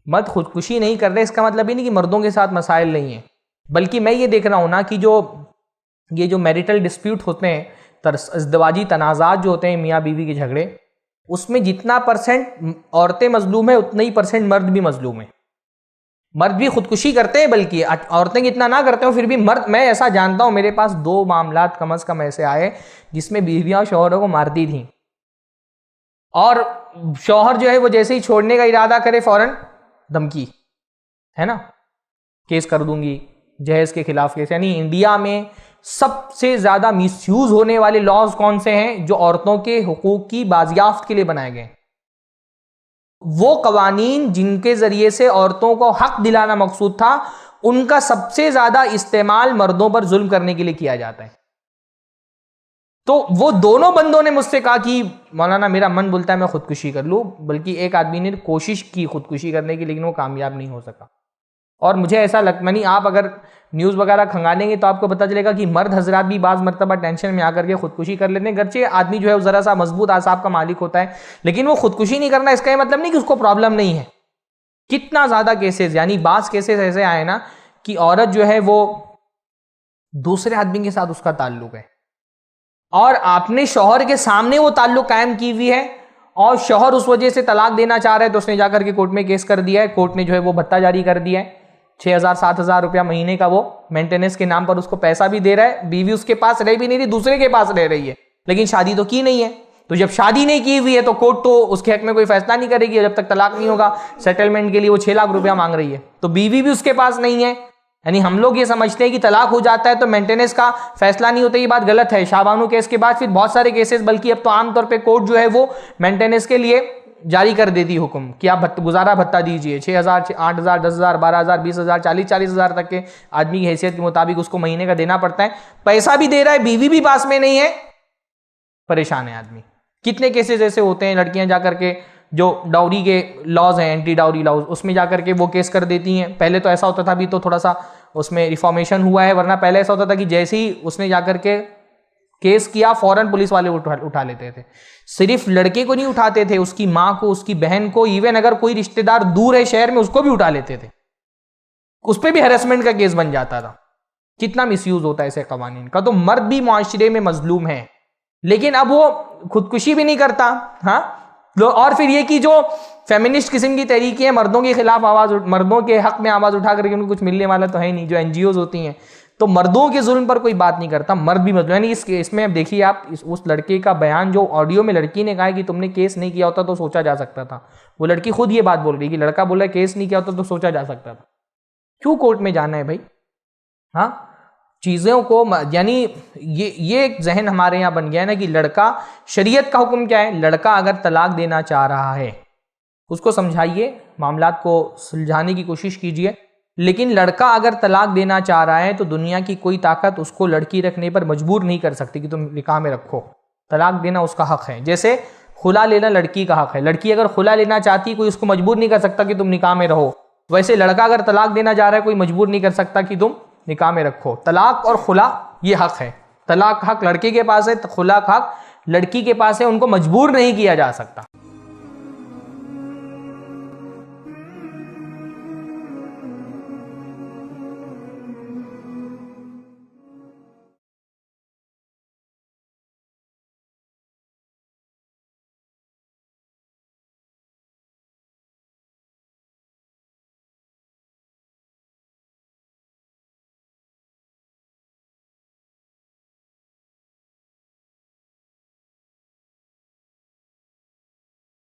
मर्द खुदकुशी नहीं कर रहे इसका मतलब ही नहीं कि मर्दों के साथ मसाइल नहीं है, बल्कि मैं ये देख रहा हूँ ना कि ये जो मैरिटल डिस्प्यूट होते हैं, इज़्दिवाजी तनाज़ात जो होते हैं मियाँ बीवी के झगड़े, उसमें जितना परसेंट औरतें मजलूम है उतना ही परसेंट मर्द भी मजलूम है। मर्द भी खुदकुशी करते हैं, बल्कि औरतें कितना ना करते हो फिर भी मर्द, मैं ऐसा जानता हूं, मेरे पास 2 मामलात कम से कम ऐसे आए जिसमें बीवियां शौहरों को मारती थी, और शौहर जो है वो जैसे ही छोड़ने का इरादा करे फौरन धमकी, है ना, केस कर दूंगी, जहेज के खिलाफ केस। यानी इंडिया में सबसे ज्यादा मिसयूज होने वाले लॉज कौन से हैं? जो औरतों के हुकूक की बाजियाफ्त के लिए बनाए गए, वो कवानीन जिनके जरिए से औरतों को हक दिलाना मकसूद था, उनका सबसे ज्यादा इस्तेमाल मर्दों पर जुल्म करने के लिए किया जाता है। तो वो दोनों बंदों ने मुझसे कहा कि मौलाना मेरा मन बोलता है मैं खुदकुशी कर लूं, बल्कि एक आदमी ने कोशिश की खुदकुशी करने की, लेकिन वो कामयाब नहीं हो सका। और मुझे ऐसा लगता नहीं, आप अगर न्यूज़ वगैरह खंगालेंगे तो आपको पता चलेगा कि मर्द हजरात भी बाज़ मरतबा टेंशन में आकर के खुदकुशी कर लेते हैं। गर्चे आदमी जो है वो ज़रा सा मजबूत आसाब का मालिक होता है, लेकिन वो खुदकुशी नहीं करना इसका मतलब नहीं कि उसको प्रॉब्लम नहीं है। कितना ज़्यादा केसेस, यानी बाज़ केसेस ऐसे आए ना कि औरत जो है वो दूसरे आदमी के साथ उसका ताल्लुक है, और आपने शौहर के सामने वो ताल्लुक कायम की हुई है, और शौहर उस वजह से तलाक देना चाह रहा है, तो उसने जाकर के कोर्ट में केस कर दिया है। कोर्ट ने जो है वो भत्ता जारी कर दिया है, 6,000-7,000 रुपया महीने का, वो मेंटेनेंस के नाम पर उसको पैसा भी दे रहा है। बीवी उसके पास रह भी नहीं रही, दूसरे के पास रह रही है, लेकिन शादी तो की नहीं है। तो जब शादी नहीं की हुई है तो कोर्ट तो उसके हक में कोई फैसला नहीं करेगी जब तक तलाक नहीं होगा। सेटलमेंट के लिए वो 6 लाख रुपया मांग रही है, तो बीवी भी उसके पास नहीं है। यानी हम लोग ये समझते हैं कि तलाक हो जाता है तो मेंटेनेंस का फैसला नहीं होता, ये बात गलत है। शाहबानू केस के बाद फिर बहुत सारे केसेस, बल्कि अब तो आमतौर पे कोर्ट जो है वो मेंटेनेंस के लिए जारी कर देती हुक्म कि आप गुजारा भत्ता दीजिए, 6,000, 8,000, 10,000, 12,000, 20,000, 40,000 तक के आदमी की हैसियत के मुताबिक उसको महीने का देना पड़ता है। पैसा भी दे रहा है, बीवी भी पास में नहीं है, परेशान है आदमी। कितने केसेस ऐसे होते हैं, लड़कियां जाकर के जो डाउरी के लॉज हैं, एंटी डाउरी लॉज, उसमें जाकर के वो केस कर देती हैं। पहले तो ऐसा होता था, अभी तो थोड़ा सा उसमें रिफॉर्मेशन हुआ है, वरना पहले ऐसा होता था कि जैसे ही उसने जाकर के केस किया फौरन पुलिस वाले उठा लेते थे। सिर्फ लड़के को नहीं उठाते थे, उसकी माँ को, उसकी बहन को, इवन अगर कोई रिश्तेदार दूर है शहर में उसको भी उठा लेते थे, उस पर भी हैरेसमेंट का केस बन जाता था। कितना मिसयूज होता है ऐसे कवानीन का। तो मर्द भी मुआशरे में मजलूम है, लेकिन अब वो खुदकुशी भी नहीं करता। हाँ, और फिर ये कि जो फेमिनिस्ट किस्म की तहरीकें हैं, मर्दों के खिलाफ आवाज, मर्दों के हक में आवाज उठा करके उनको कुछ मिलने वाला तो है नहीं, जो एनजीओज होती हैं, तो मर्दों के जुल्म पर कोई बात नहीं करता, मर्द भी मजलूम। यानी इसमें अब देखिए आप, उस लड़के का बयान जो ऑडियो में लड़की ने कहा है कि तुमने केस नहीं किया होता तो सोचा जा सकता था, वो लड़की खुद ये बात बोल रही है कि लड़का बोला केस नहीं किया होता तो सोचा जा सकता था। क्यों कोर्ट में जाना है भाई? हाँ, चीज़ों को, यानी ये एक जहन हमारे यहाँ बन गया है ना कि लड़का, शरीयत का हुक्म क्या है, लड़का अगर तलाक देना चाह रहा है उसको समझाइए, मामलात को सुलझाने की कोशिश कीजिए। लेकिन लड़का अगर तलाक देना चाह रहा है तो दुनिया की कोई ताकत उसको लड़की रखने पर मजबूर नहीं कर सकती कि तुम निकाह में रखो। तलाक देना उसका हक है, जैसे खुला लेना लड़की का हक है। लड़की अगर खुला लेना चाहती, कोई उसको मजबूर नहीं कर सकता कि तुम निकाह में रहो, वैसे लड़का अगर तलाक देना चाह रहा है, कोई मजबूर नहीं कर सकता कि तुम निकाह में रखो। तलाक और खुला ये हक है, तलाक हक लड़के के पास है, खुला हक लड़की के पास है, उनको मजबूर नहीं किया जा सकता।